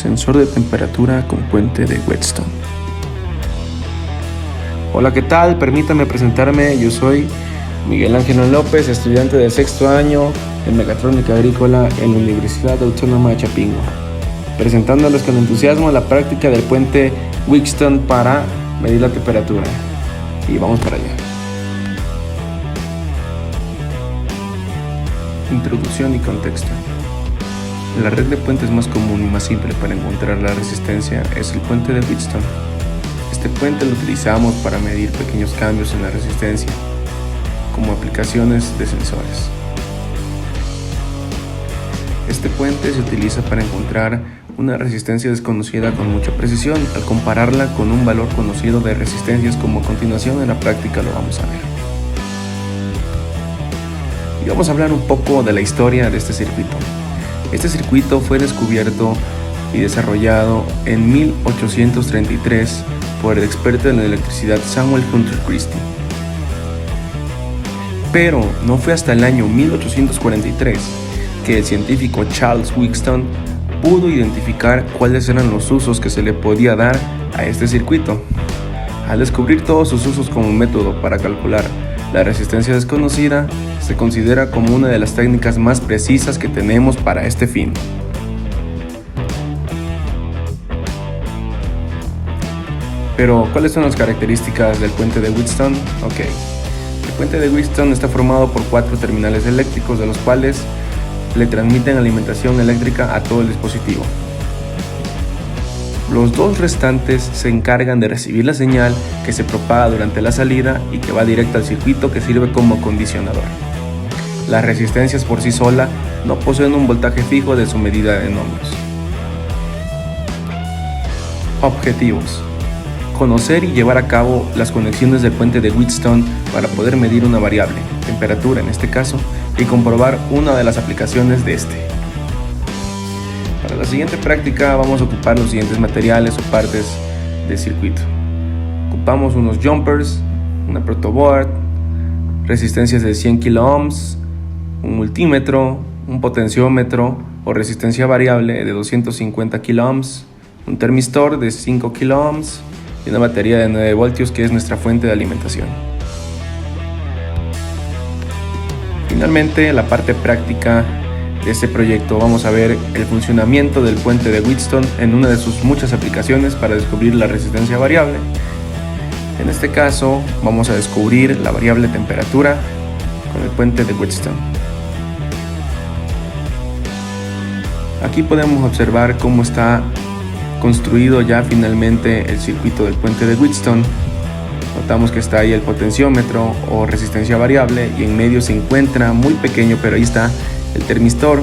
Sensor de temperatura con puente de Wheatstone. Hola, ¿qué tal? Permítame presentarme. Yo soy Miguel Ángel López, estudiante de sexto año en Mecatrónica Agrícola en la Universidad Autónoma de Chapingo, presentándoles con entusiasmo la práctica del puente Wheatstone para medir la temperatura. Y vamos para allá. Introducción y contexto. La red de puentes más común y más simple para encontrar la resistencia es el puente de Wheatstone. Este puente lo utilizamos para medir pequeños cambios en la resistencia, como aplicaciones de sensores. Este puente se utiliza para encontrar una resistencia desconocida con mucha precisión, al compararla con un valor conocido de resistencias, como a continuación en la práctica lo vamos a ver. Y vamos a hablar un poco de la historia de este circuito. Este circuito fue descubierto y desarrollado en 1833 por el experto en electricidad Samuel Hunter Christie. Pero no fue hasta el año 1843 que el científico Charles Wheatstone pudo identificar cuáles eran los usos que se le podía dar a este circuito. Al descubrir todos sus usos como método para calcular la resistencia desconocida, se considera como una de las técnicas más precisas que tenemos para este fin. Pero, ¿cuáles son las características del puente de Wheatstone? El puente de Wheatstone está formado por 4 terminales eléctricos, de los cuales le transmiten alimentación eléctrica a todo el dispositivo. Los 2 restantes se encargan de recibir la señal que se propaga durante la salida y que va directa al circuito, que sirve como condicionador. Las resistencias por sí solas no poseen un voltaje fijo de su medida en ohmios. Objetivos: conocer y llevar a cabo las conexiones del puente de Wheatstone para poder medir una variable, temperatura en este caso, y comprobar una de las aplicaciones de este. Para la siguiente práctica vamos a ocupar los siguientes materiales o partes del circuito. Ocupamos unos jumpers, una protoboard, resistencias de 100 kiloohms, un multímetro, un potenciómetro o resistencia variable de 250 kiloohms, un termistor de 5 kiloohms y una batería de 9 voltios, que es nuestra fuente de alimentación. Finalmente, la parte práctica de este proyecto, vamos a ver el funcionamiento del puente de Wheatstone en una de sus muchas aplicaciones para descubrir la resistencia variable. En este caso vamos a descubrir la variable temperatura con el puente de Wheatstone. Aquí podemos observar cómo está construido ya finalmente el circuito del puente de Wheatstone. Notamos que está ahí el potenciómetro o resistencia variable, y en medio se encuentra, muy pequeño, pero ahí está el termistor,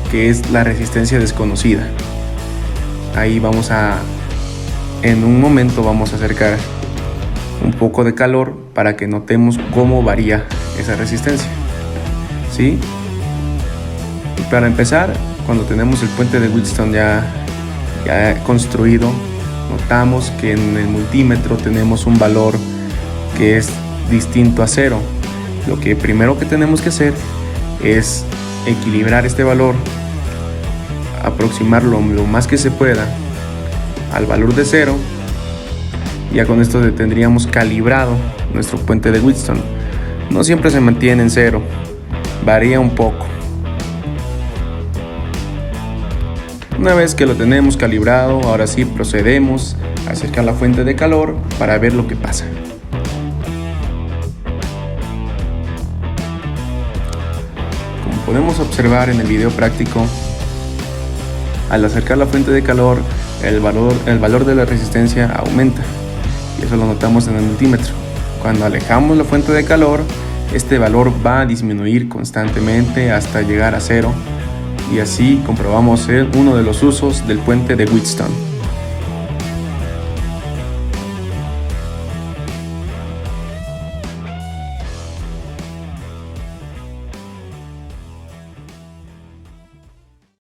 que es la resistencia desconocida. Ahí en un momento vamos a acercar un poco de calor para que notemos cómo varía esa resistencia, ¿sí? Y para empezar, cuando tenemos el puente de Wheatstone ya construido, notamos que en el multímetro tenemos un valor que es distinto a 0. Lo que primero que tenemos que hacer es equilibrar este valor, aproximarlo lo más que se pueda al valor de 0. Ya con esto tendríamos calibrado nuestro puente de Wheatstone. No siempre se mantiene en 0, varía un poco. Una vez que lo tenemos calibrado, ahora sí procedemos a acercar la fuente de calor para ver lo que pasa. Como podemos observar en el video práctico, al acercar la fuente de calor, el valor de la resistencia aumenta, y eso lo notamos en el multímetro. Cuando alejamos la fuente de calor, este valor va a disminuir constantemente hasta llegar a 0, y así comprobamos uno de los usos del puente de Wheatstone.